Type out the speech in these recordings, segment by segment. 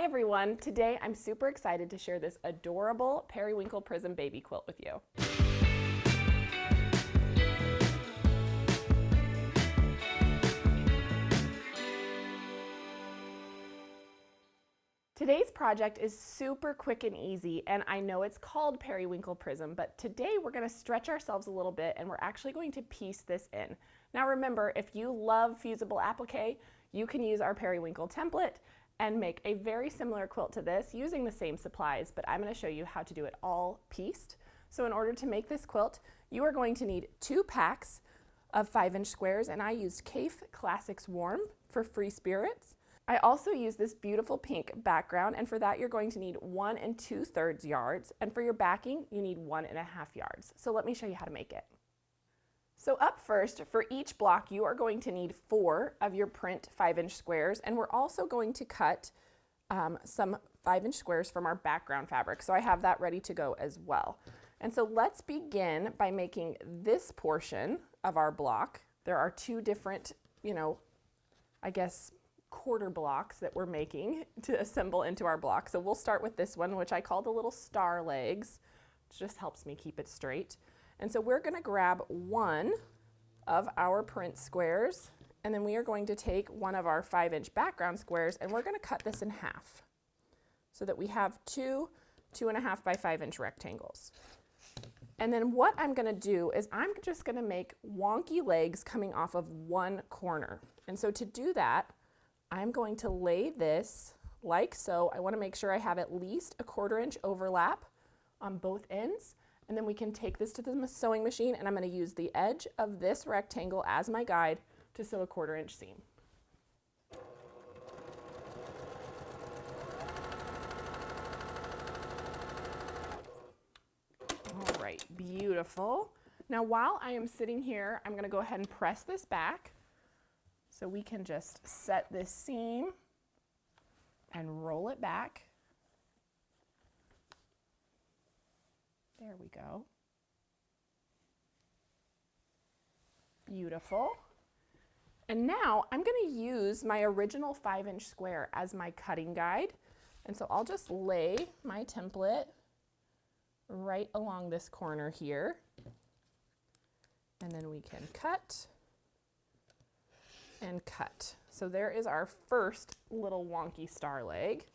everyone, today I'm super excited to share this adorable Periwinkle Prism baby quilt with you. Today's project is super quick and easy, and I know it's called Periwinkle Prism, but today we're going to stretch ourselves a little bit and we're actually going to piece this in. Now remember, if you love fusible applique, you can use our Periwinkle template and make a very similar quilt to this using the same supplies, but I'm going to show you how to do it all pieced. So in order to make this quilt, you are going to need 2 packs of 5-inch squares, and I used Kaffe Classics Warm for free spirits. I also used this beautiful pink background, and for that you're going to need 1 2/3 yards, and for your backing you need 1 1/2 yards. So let me show you how to make it. So up first, for each block you are going to need 4 of your print 5-inch squares, and we're also going to cut some 5-inch squares from our background fabric. So I have that ready to go as well. And so let's begin by making this portion of our block. There are 2 different, I guess, quarter blocks that we're making to assemble into our block. So we'll start with this one, which I call the little star legs, which just helps me keep it straight. And so we're going to grab 1 of our print squares, and then we are going to take 1 of our 5-inch background squares, and we're going to cut this in half so that we have 2 2.5 by 5-inch rectangles. And then what I'm going to do is I'm just going to make wonky legs coming off of 1 corner. And so to do that, I'm going to lay this like so. I want to make sure I have at least a 1/4 inch overlap on both ends. And then we can take this to the sewing machine, and I'm going to use the edge of this rectangle as my guide to sew a 1/4 inch seam. All right, beautiful. Now while I am sitting here, I'm going to go ahead and press this back so we can just set this seam and roll it back. There we go. Beautiful. And now I'm going to use my original 5-inch square as my cutting guide. And so I'll just lay my template right along this corner here. And then we can cut and cut. So there is our first little wonky star leg.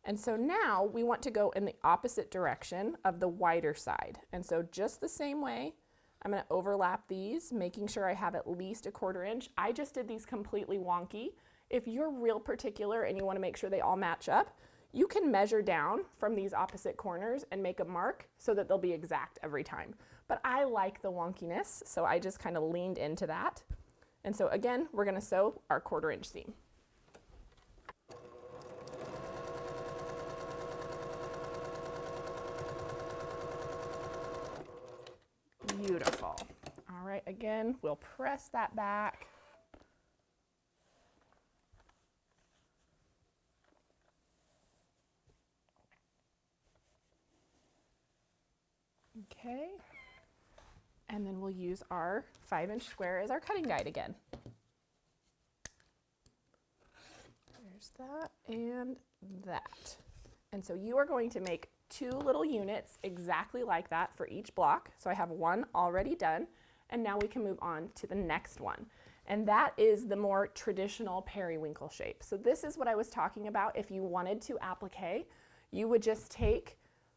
And so now we want to go in the opposite direction of the wider side. And so just the same way, I'm going to overlap these, making sure I have at least a 1/4 inch. I just did these completely wonky. If you're real particular and you want to make sure they all match up, you can measure down from these opposite corners and make a mark so that they'll be exact every time. But I like the wonkiness, so I just kind of leaned into that. And so again, we're going to sew our 1/4 inch seam. Beautiful. All right, again, we'll press that back. Okay. And then we'll use our 5-inch square as our cutting guide again. There's that and that. And so you are going to make 2 little units exactly like that for each block. So I have 1 already done, and now we can move on to the next one. And that is the more traditional periwinkle shape. So this is what I was talking about. If you wanted to applique, you would just take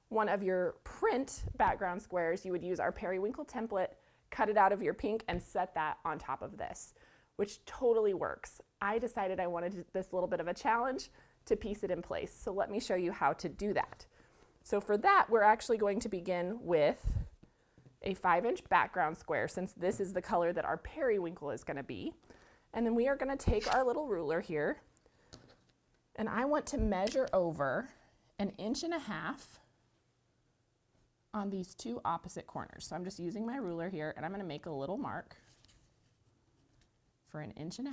1 of your print background squares, you would use our periwinkle template, cut it out of your pink, and set that on top of this, which totally works. I decided I wanted this little bit of a challenge to piece it in place. So let me show you how to do that. So for that, we're actually going to begin with a 5-inch background square, since this is the color that our periwinkle is going to be. And then we are going to take our little ruler here, and I want to measure over 1.5 inches on these 2 opposite corners. So I'm just using my ruler here, and I'm going to make a little mark for 1.5 inches,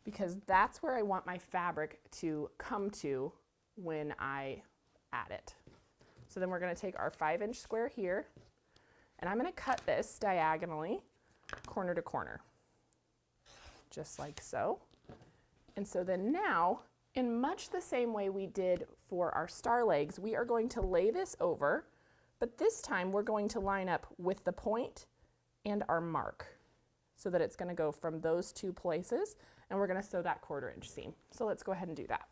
because that's where I want my fabric to come to when I add it. So then we're going to take our 5-inch square here, and I'm going to cut this diagonally, corner to corner, just like so. And so then now, in much the same way we did for our star legs, we are going to lay this over, but this time we're going to line up with the point and our mark so that it's going to go from those two places, and we're going to sew that 1/4 inch seam. So let's go ahead and do that.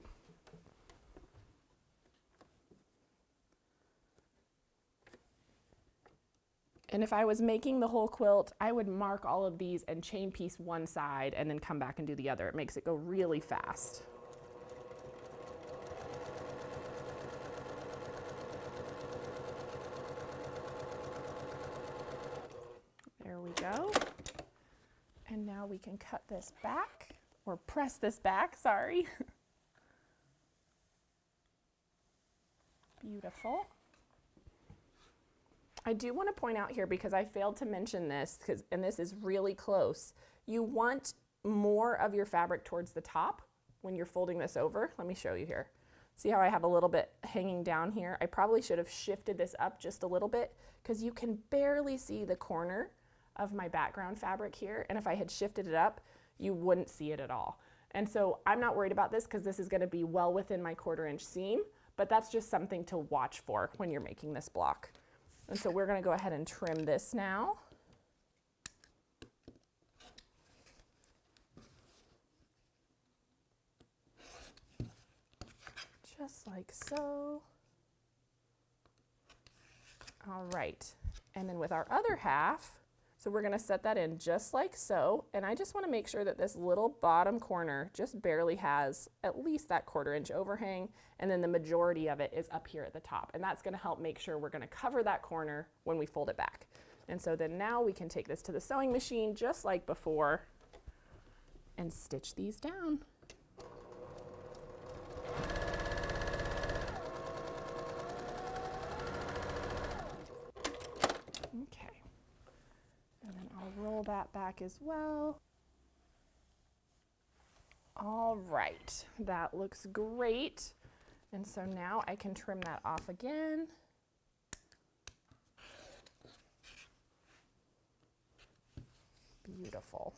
And if I was making the whole quilt, I would mark all of these and chain piece one side and then come back and do the other. It makes it go really fast. There we go. And now we can cut this back, or press this back, sorry. Beautiful. I do want to point out here, because I failed to mention this, and this is really close, you want more of your fabric towards the top when you're folding this over. Let me show you here. See how I have a little bit hanging down here? I probably should have shifted this up just a little bit, because you can barely see the corner of my background fabric here, and if I had shifted it up, you wouldn't see it at all. And so I'm not worried about this, because this is going to be well within my 1/4 inch seam, but that's just something to watch for when you're making this block. And so we're going to go ahead and trim this now. Just like so. All right. And then with our other half, so we're going to set that in just like so. And I just want to make sure that this little bottom corner just barely has at least that 1/4 inch overhang. And then the majority of it is up here at the top. And that's going to help make sure we're going to cover that corner when we fold it back. And so then now we can take this to the sewing machine just like before and stitch these down. Okay. And then I'll roll that back as well. All right, that looks great. And so now I can trim that off again. Beautiful.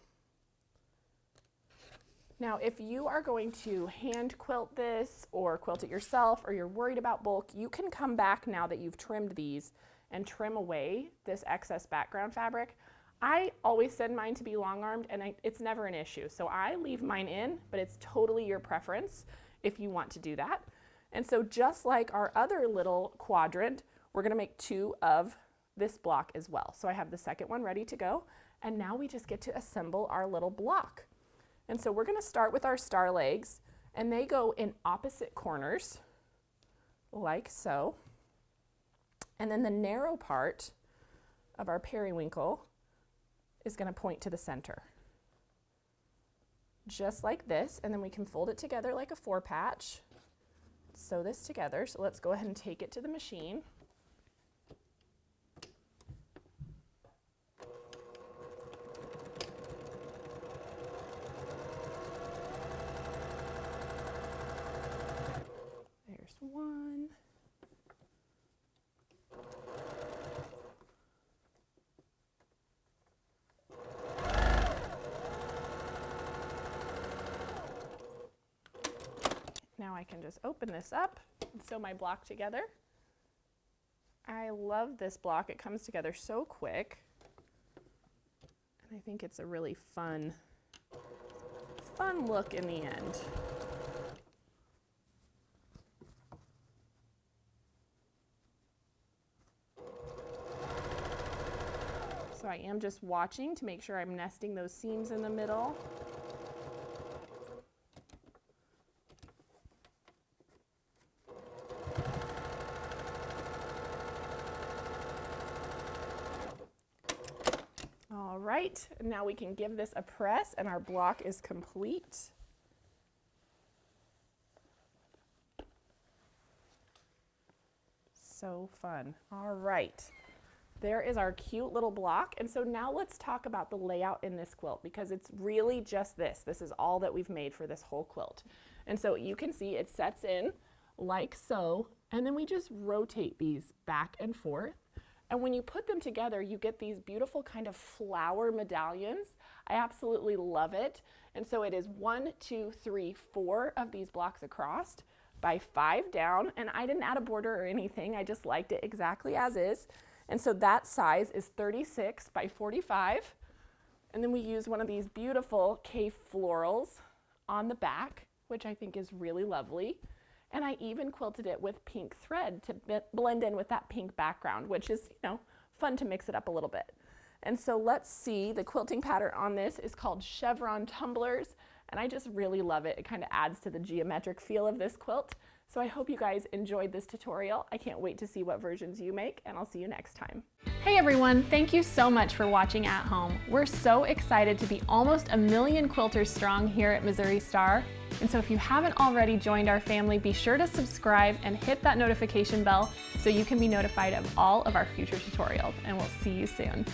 Now, if you are going to hand quilt this or quilt it yourself, or you're worried about bulk, you can come back now that you've trimmed these and trim away this excess background fabric. I always send mine to be long-armed, and it's never an issue. So I leave mine in, but it's totally your preference if you want to do that. And so just like our other little quadrant, we're going to make 2 of this block as well. So I have the second one ready to go, and now we just get to assemble our little block. And so we're going to start with our star legs, and they go in opposite corners like so. And then the narrow part of our periwinkle is going to point to the center. Just like this, and then we can fold it together like a 4-patch. Sew this together, so let's go ahead and take it to the machine. There's one. Now I can just open this up and sew my block together. I love this block. It comes together so quick. And I think it's a really fun look in the end. So I am just watching to make sure I'm nesting those seams in the middle. All right, now we can give this a press and our block is complete. So fun. All right, there is our cute little block. And so now let's talk about the layout in this quilt, because it's really just this. This is all that we've made for this whole quilt. And so you can see it sets in like so, and then we just rotate these back and forth. And when you put them together, you get these beautiful kind of flower medallions. I absolutely love it. And so it is 1, 2, 3, 4 of these blocks across by 5 down. And I didn't add a border or anything. I just liked it exactly as is. And so that size is 36 by 45. And then we use one of these beautiful Kaffe florals on the back, which I think is really lovely. And I even quilted it with pink thread to blend in with that pink background, which is, fun to mix it up a little bit. And so let's see, the quilting pattern on this is called Chevron Tumblers, and I just really love it. It kind of adds to the geometric feel of this quilt. So I hope you guys enjoyed this tutorial. I can't wait to see what versions you make, and I'll see you next time. Hey everyone, thank you so much for watching at home. We're so excited to be almost 1 million quilters strong here at Missouri Star. And so if you haven't already joined our family, be sure to subscribe and hit that notification bell so you can be notified of all of our future tutorials, and we'll see you soon.